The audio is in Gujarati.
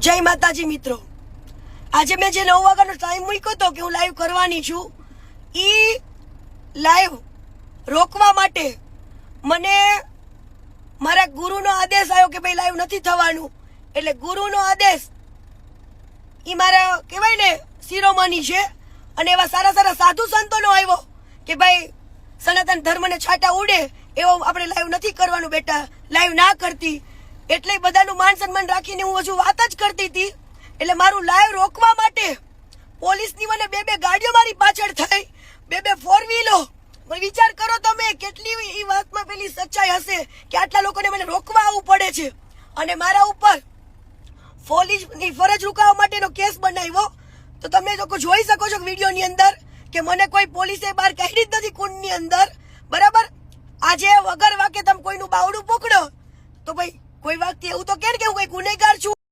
જય માતાજી મિત્રો, આજે મેં જે 9 વાગ્યાનો ટાઈમ મૂક્યો હતો કે હું લાઈવ કરવાની છું, ઈ લાઈવ રોકવા માટે મને મારા ગુરુનો આદેશ આવ્યો કે ભાઈ લાઈવ નથી થવાનું. એટલે ગુરુનો આદેશ ઈ મારા કહેવાય ને શિરોમણી છે. અને એવા સારા સારા સાધુ સંતોનો આવ્યો કે ભાઈ સનાતન ધર્મને છાંટા ઉડે એવો આપણે લાઈવ નથી કરવાનું બેટા, લાઈવ ના કરતી. એટલે બધાનું માન સન્માન રાખીને હું હજુ વાત જ કરતી હતી. એટલે મારું લાઈવ રોકવા માટે પોલીસની મને બે ગાડીઓ મારી પાછળ થઈ, બે ફોર વ્હીલો. વિચાર કરો તમે કેટલી એ વાતમાં પેલી સચ્ચાઈ હશે કે આટલા લોકોને મને રોકવા આવવું પડે છે. અને મારા ઉપર પોલીસની ફરજ રૂકાવવા માટેનો કેસ બનાવ્યો. તો તમે લોકો જોઈ શકો છો વિડીયોની અંદર કે મને કોઈ પોલીસે બહાર કાઢી જ નથી કુંડની અંદર, બરાબર. આજે વગર વાકે તમે કોઈનું બાવડું પકડો તો ભાઈ કોઈ વાગતી એવું તો કે હું કોઈ ગુનેગાર છું.